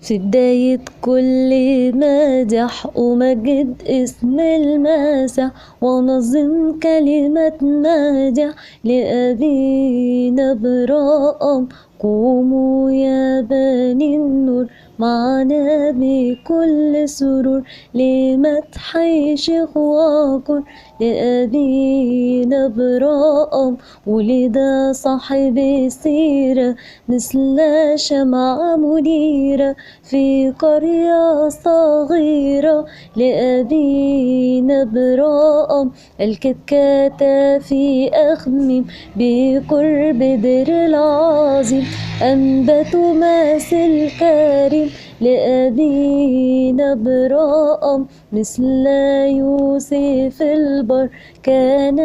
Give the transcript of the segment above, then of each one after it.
في بداية كل مدح أمجد اسم المسيح ونظم كلمة مدح لأبينا ابرام. قوموا يا بني النور معنا بكل سرور لمدح شيخ وقر لأبينا ابرام. ولد صاحب السيرة مثل شمعة منيرة في قرية صغيرة لأبينا ابرام. الكتكات في أخميم بقرب دير العظيم أنبا توماس الكريم لأبينا ابرام. مثل يوسف البر كان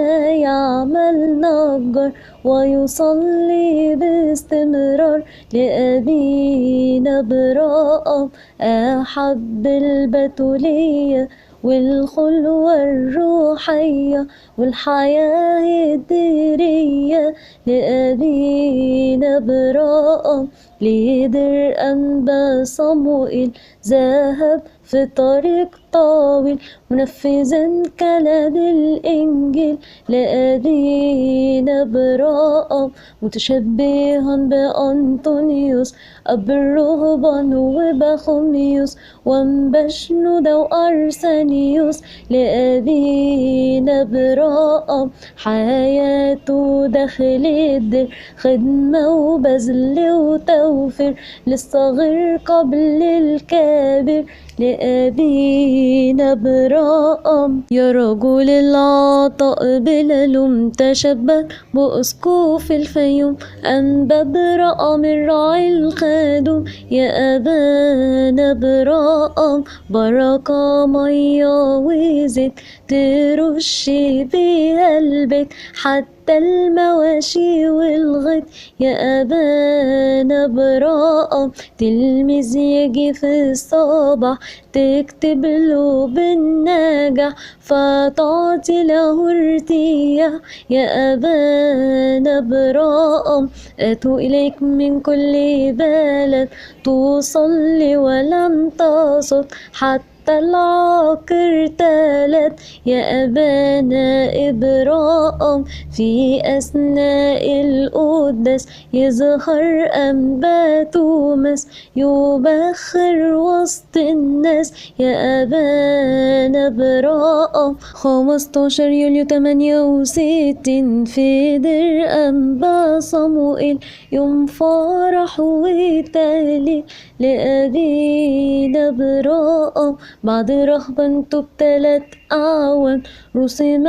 يعمل نجار ويصلي باستمرار لأبينا ابرام. أحب البتولية والخلوة الروحية والحياة الديرية لأبينا ابرام. ليدر أنبا صموئيل ذهب في طريق طويل منفذا كلام الإنجيل لأبينا ابرام. متشبها بأنطونيوس أب الرهبان وبخوميوس وانبشنود وأرسانيوس لأبينا ابرام. حياته داخل الدير خدمة وبذل وتوفير للصغير قبل الكبير لأبينا ابرام. يا رجل العطاء بلا لوم تشبه بأسقف الفيوم أنبا ابرام الراعي الخادم يا أبانا ابرام. بركة مية وزيت ترش بيها البيت حتى المواشي والغيط يا أبانا ابرام. تلميذ يجي في الصباح تكتب له بالنجاح فتعطي له ارتياح يا أبانا ابرام. أتوا إليك من كل بلد تصلي ولم تصد حتى العاقر تالت يا أبانا ابرام. في أثناء القداس يظهر أنبا توماس يبخر وسط الناس يا أبانا ابرام. 15 يوليو 68 في دير أنبا صموئيل يوم فرح وتهليل لأبينا ابرام. بعد رهبنته ب3 أعوام رسم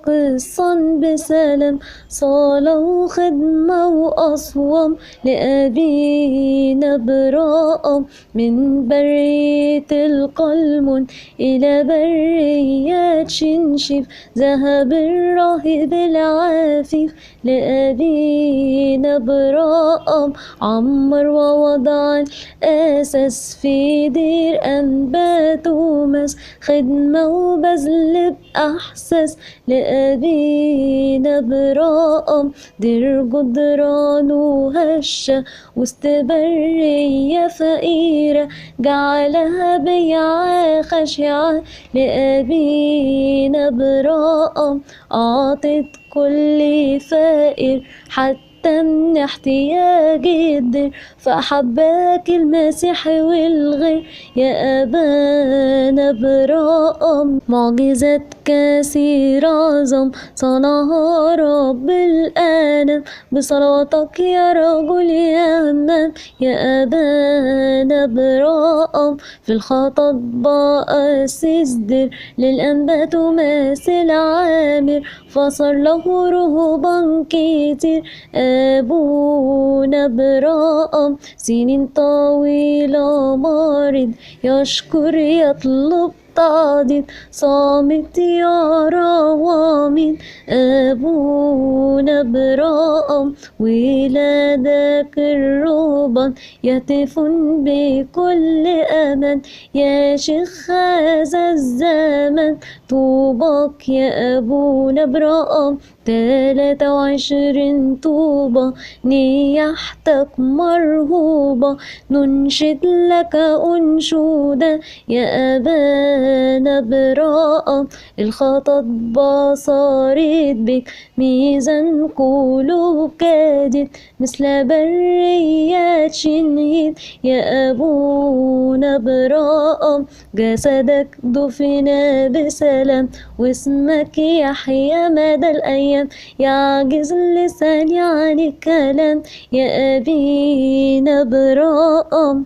قصا بسلام صلاة وخدمة وأصوام لأبينا ابرام. من برية القلمون إلى برية شنشيف ذهب الراهب العفيف لأبينا ابرام. عمر ووضع الأساس في دير أنبا توماس خدمة وبذل بأحساس لأبينا ابرام. دير جدران وهشة وسط برية فقيرة جعلها بيعة خاشعة لأبينا ابرام. أعطت كل فقير حتى من احتياج الدير فأحبك المسيح والغير يا أبانا ابرام. معجزات كثيرة عظم صنعها رب الأنام بصلاتك يا رجل يا همام يا أبانا ابرام. في الخطب أسس دير للانبا توماس العامر فصار له رهبان كتير ابونا ابرام. سنين طويلة مريض يشكر يطلب متعدد صامت يرى ومن ابونا ابرام ولادك الرهبان يهتفون بكل أمل يا شيخ هذا الزمن طوباك يا ابونا ابرام 23 طوبة نياحتك مرهوبة ننشد لك أنشودا يا أبانا ابرام الخطبة صارت بك ميزان قلوب كادت مثل بريات شنهيد يا أبونا ابرام جسدك دفن بسلام واسمك يحيى مدى الأيام يعجز لساني عن الكلام يا أبينا ابرام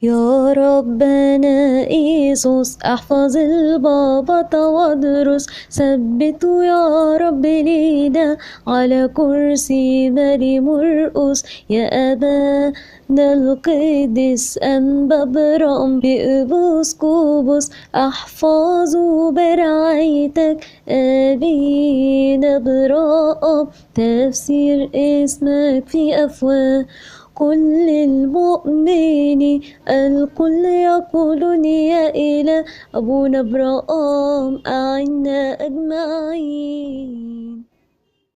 يا ربنا يسوس احفظ البابا وادرس ثبته يا رب لينا على كرسي مالي مرقس يا أبانا القديس أنبا ابرام بقبوس كوبوس احفظه برعايتك أبينا ابرام تفسير اسمك في أفواه كل المؤمنين الكل يقولون يا إله أبونا ابرام أعنا أجمعين.